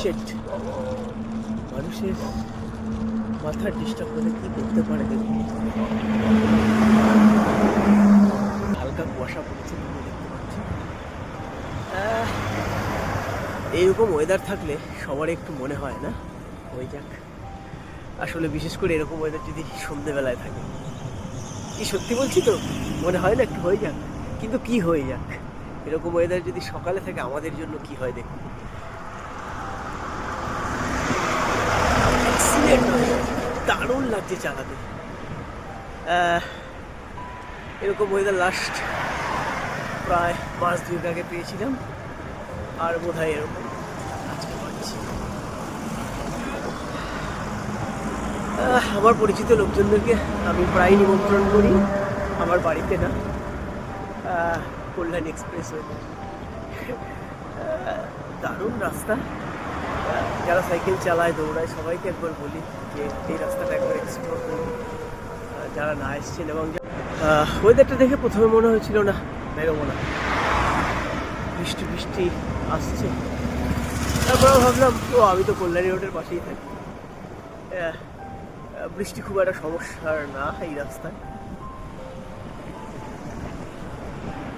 Sheet, মানুষের মাথার disturb করে কি করতে পারে দেখুন। হালকা কুয়াশা পড়েছে, দেখতে পাচ্ছি। এইরকম ওয়েদার থাকলে সবার একটু মনে হয় না হয়ে যাক। আসলে বিশেষ করে এরকম ওয়েদার যদি সন্ধ্যেবেলায় থাকে, কি সত্যি বলছি তো, মনে হয় না একটু হয়ে যাক। কিন্তু কি হয়ে যাক, এরকম ওয়েদার যদি সকালে থাকে আমাদের জন্য কি হয় দেখুন। দারুণ লাগছে চালাতে। এরকম ওয়েদার লাস্ট প্রায় মাস 2 আগে পেয়েছিলাম, আর বোধ হয় এরকম আজকে পাচ্ছি। আমার পরিচিত লোকজনদেরকে আমি প্রায় নিমন্ত্রণ করি আমার বাড়িতে, না কল্যাণী এক্সপ্রেসওয়েতে। দারুণ রাস্তা। যারা সাইকেল চালায়, দৌড়ায়, সবাইকে একবার বলি যে এই রাস্তাটা একবার এক্সপ্লোর করুন যারা না এসছেন। এবং ওয়েদারটা দেখে প্রথমে মনে হয়েছিল না বেরোবো না, বৃষ্টি বৃষ্টি আসছে। তারপরেও ভাবলাম তো আমি তো কল্যাণী রোডের পাশেই থাকি, বৃষ্টি খুব একটা সমস্যার না এই রাস্তায়।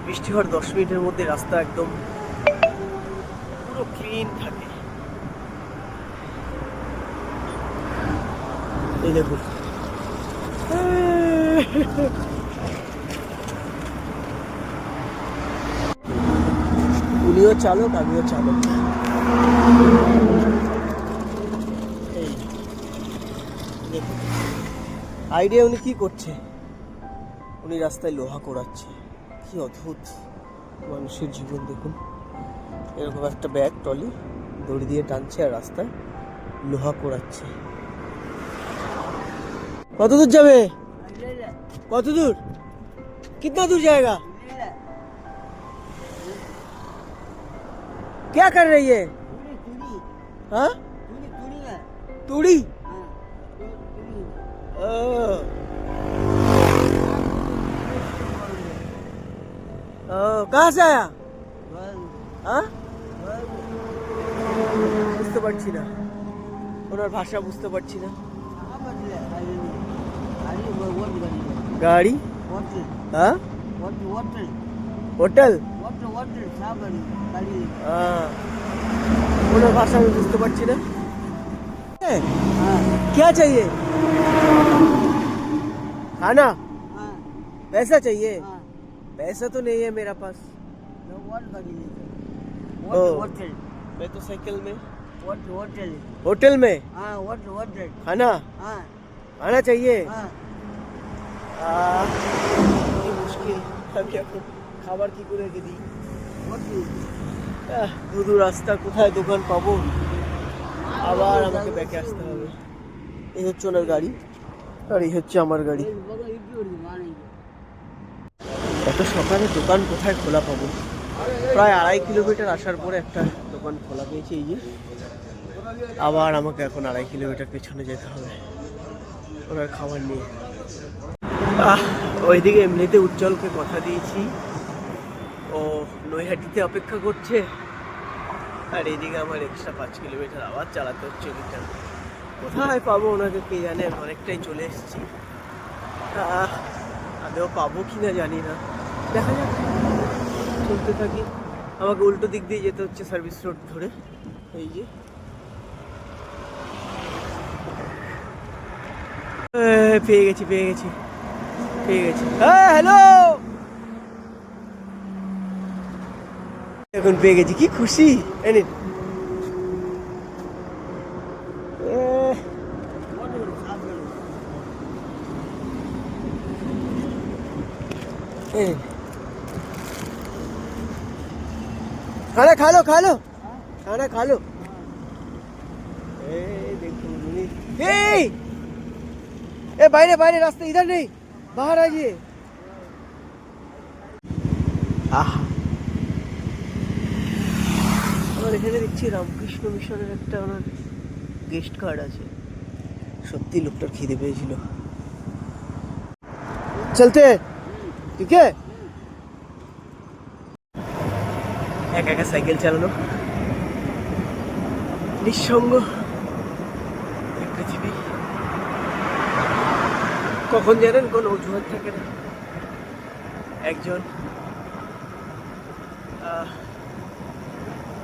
বৃষ্টি হওয়ার 10 মিনিটের মধ্যে রাস্তা একদম পুরো ক্লিন থাকে। এই দেখুন, উনিও চালক, আমিও চালক। এই দেখুন আইডিয়া, উনি কি করছে, উনি রাস্তায় লোহা কোড়াচ্ছে। কি অদ্ভুত মানুষের জীবন দেখুন। এরকম একটা ব্যাগ ট্রলি দড়ি দিয়ে টানছে আর রাস্তায় লোহা কোড়াচ্ছে। কত দূর যাবে? কত দূর? कितना दूर जाएगा? क्या कर रही है? हाँ, तूड़ी। कहाँ से आया? हाँ, বুঝতে পারছি না, ওনার ভাষা বুঝতে পারছি না। গাড়ি? हाँ, होटल। ওনার ভাষা আমি বুঝতে পারছি না। क्या चाहिए? खाना? पैसा चाहिए? पैसा तो नहीं है मेरा पास। मैं तो साइकिल में। होटल में खाना? खाना चाहिए? মুশকিল, আমি এখন খাবার কি করে দিই? দূর রাস্তা, কোথায় দোকান পাবো? আবার আমাকে ব্যাকে আসতে হবে। এই হচ্ছে ওনার গাড়ি আর এই হচ্ছে আমার গাড়ি। এত সকালে দোকান কোথায় খোলা পাবো? প্রায় 2.5 কিলোমিটার আসার পরে একটা দোকান খোলা পেয়েছি, এই যে। আবার আমাকে এখন 2.5 কিলোমিটার পেছনে যেতে হবে ওনার খাবার নিয়ে। ওইদিকে এমনিতে উজ্জ্বলকে কথা দিয়েছি, ও নৈহাটিতে অপেক্ষা করছে, আর এইদিকে আমার এক্সট্রা 5 কিলোমিটার আবার চালাতে হচ্ছে ওদিকটা। কোথায় পাবো ওনাকে কে জানে, অনেকটাই চলে এসেছি। আমিও পাবো কিনা জানি না, দেখা যাক, চলতে থাকি। আমাকে উল্টো দিক দিয়ে যেতে হচ্ছে সার্ভিস রোড ধরে, এই যে। পেয়ে গেছি পেয়ে গেছি পেয়ে গেছি। হ্যাঁ, হ্যালো, এখন পেয়ে গেছি, কি খুশি। এনে खाना खा लो, खा लो, खाना खा लो। देखो ए বাইরে বাইরে, রাস্তা इधर नहीं, बाहर आ जाइए। আমার এখানে দেখছি রামকৃষ্ণ মিশনের একটা ওনার গেস্ট কার্ড আছে। সত্যি লোকটার খিদে পেয়েছিল। চলতে ঠিক আছে। একা একা সাইকেল চালানো নিঃসঙ্গ এই পৃথিবী। কখন জানেন কোনো অজুহাত থাকে না। একজন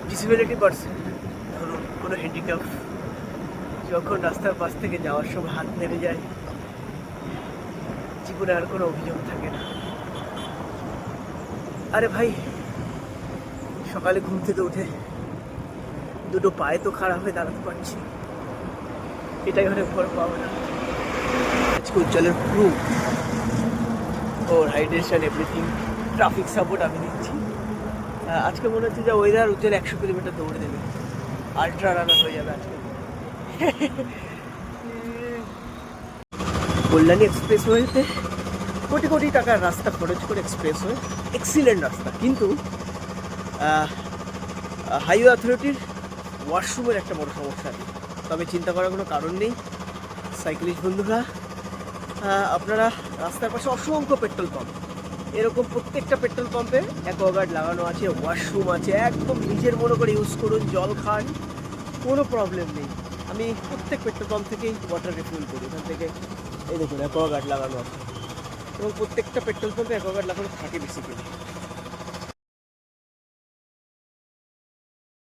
ডিসেবিলিটি পার্সন, ধরুন কোনো হ্যান্ডিক্যাপ, যখন রাস্তার পাশ থেকে যাওয়ার সময় হাত নেড়ে যায়, জীবনে আর কোনো অভিযোগ থাকে না। আরে ভাই, সকালে ঘুম থেকে উঠে দুটো পায়ে তো খারাপ হয়ে দাঁড়াতে পারছি, এটাই অনেক বড় পাওনা। আজকে উজ্জ্বলের প্রুফ, ওর হাইড্রেশন, এভরিথিং, ট্রাফিক সাপোর্ট আমি দিচ্ছি। আজকে মনে হচ্ছে যে ওয়েদার উজ্জ্বল 100 কিলোমিটার দৌড়ে দেবে, আলট্রা রানার হয়ে যাবে আজকে। কল্যাণী এক্সপ্রেসওয়েতে কোটি কোটি টাকার রাস্তা খরচ করে এক্সপ্রেসওয়ে, এক্সিলেন্ট রাস্তা, কিন্তু হাইওয়ে অথরিটির ওয়াশরুমের একটা বড় সমস্যা আছে। তবে চিন্তা করার কোনো কারণ নেই সাইক্লিস্ট বন্ধুরা, আপনারা রাস্তার পাশে অসংখ্য পেট্রোল পাম্প, এরকম প্রত্যেকটা পেট্রোল পাম্পে অ্যাকোয়াগার্ড লাগানো আছে, ওয়াশরুম আছে, একদম নিজের মতো করে ইউজ করুন, জল খান, কোনো প্রবলেম নেই। আমি প্রত্যেক পেট্রোল পাম্প থেকেই ওয়াটার রিফিল করি, এখান থেকে এই দেখুন অ্যাকোয়াগার্ড লাগানো আছে, এবং প্রত্যেকটা পেট্রোল পাম্পে অ্যাকোয়াগার্ড লাগানো থাকে বেসিক্যালি।